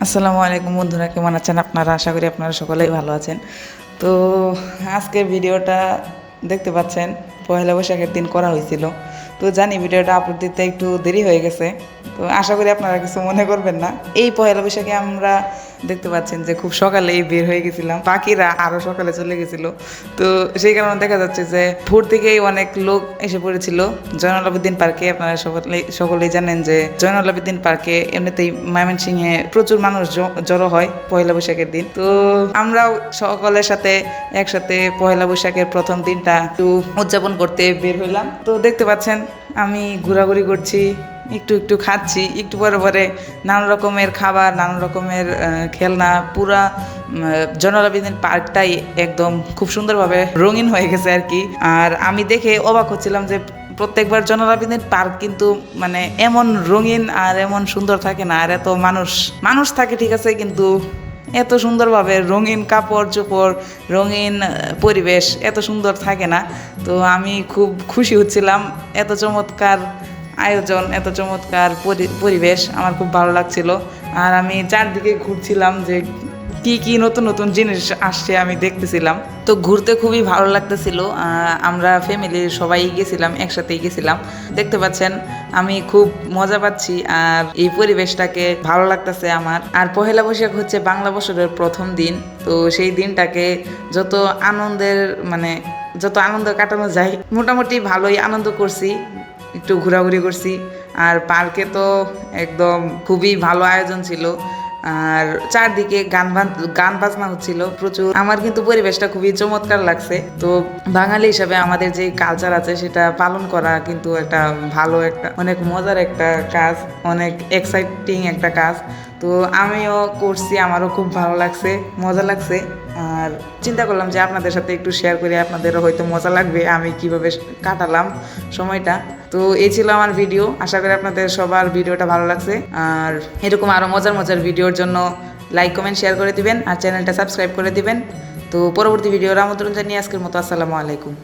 আসসালামু আলাইকুম বন্ধুরা, কেমন আছেন আপনারা? আশা করি আপনারা সকলেই ভালো আছেন। তো আজকের ভিডিওটা দেখতে পাচ্ছেন পয়লা বৈশাখের দিন করা হয়েছিল। তো জানি ভিডিওটা আপলোড দিতে একটু দেরি হয়ে গেছে, তো আশা করি আপনারা কিছু মনে করবেন না। এই পয়লা বৈশাখে আমরা দেখতে পাচ্ছেন যে খুব সকালেই বের হয়ে গেছিলাম, বাকিরা আরও সকালে চলে গেছিল। তো সেই কারণে দেখা যাচ্ছে যে ভোর থেকেই অনেক লোক এসে পড়েছিল জয়নুল আবেদিন পার্কে। আপনারা সকলেই জানেন যে জয়নুল আবেদিন পার্কে এমনিতেই ময়মনসিংহে প্রচুর মানুষ জড়ো হয় পয়লা বৈশাখের দিন। তো আমরাও সকলের সাথে একসাথে পয়লা বৈশাখের প্রথম দিনটা একটু উদযাপন করতে বের হইলাম। তো দেখতে পাচ্ছেন আমি ঘোরাঘুরি করছি, একটু একটু খাচ্ছি, একটু পরে পরে নানা রকমের খাবার, নানা রকমের খেলনা, পুরা জয়নুল আবেদিন পার্কটাই একদম খুব সুন্দরভাবে রঙিন হয়ে গেছে আর কি। আর আমি দেখে অবাক হচ্ছিলাম যে প্রত্যেকবার জয়নুল আবেদিন পার্ক কিন্তু মানে এমন রঙিন আর এমন সুন্দর থাকে না, আর এত মানুষ থাকে ঠিক আছে, কিন্তু এত সুন্দরভাবে রঙিন কাপড় চোপড়, রঙিন পরিবেশ এত সুন্দর থাকে না। তো আমি খুব খুশি হচ্ছিলাম, এত চমৎকার আয়োজন, এত চমৎকার পরিবেশ আমার খুব ভালো লাগছিল। আর আমি চারদিকে ঘুরছিলাম যে কি কি নতুন নতুন জিনিস আসছে আমি দেখতেছিলাম। তো ঘুরতে খুবই ভালো লাগতেছিল। আমরা ফ্যামিলির সবাই গেছিলাম, একসাথেই গেছিলাম। দেখতে পাচ্ছেন আমি খুব মজা পাচ্ছি আর এই পরিবেশটাকে ভালো লাগতেছে আমার। আর পহেলা বৈশাখ হচ্ছে বাংলা বছরের প্রথম দিন। তো সেই দিনটাকে যত আনন্দ কাটানো যায়, মোটামুটি ভালোই আনন্দ করছি, একটু ঘোরাঘুরি করছি। আর পার্কে তো একদম খুবই ভালো আয়োজন ছিল, আর চারদিকে গান বাজনা হচ্ছিল প্রচুর। আমার কিন্তু পরিবেশটা খুবই চমৎকার লাগছে। তো বাঙালি হিসাবে আমাদের যে কালচার আছে সেটা পালন করা কিন্তু একটা ভালো, একটা অনেক মজার একটা কাজ, অনেক এক্সাইটিং একটা কাজ। তো আমিও করছি, আমারও খুব ভালো লাগছে, মজা লাগছে। আর চিন্তা করলাম যে আপনাদের সাথে একটু শেয়ার করে, আপনাদেরও হয়তো মজা লাগবে আমি কিভাবে কাটালাম সময়টা। তো এই ছিল আমার ভিডিও, আশা করি আপনাদের সবার ভিডিওটা ভালো লাগছে। আর এরকম আরও মজার মজার ভিডিওর জন্য লাইক কমেন্ট শেয়ার করে দিবেন আর চ্যানেলটা সাবস্ক্রাইব করে দিবেন। তো পরবর্তী ভিডিওর আমন্ত্রণ জানিয়ে আজকের মতো আসসালামু আলাইকুম।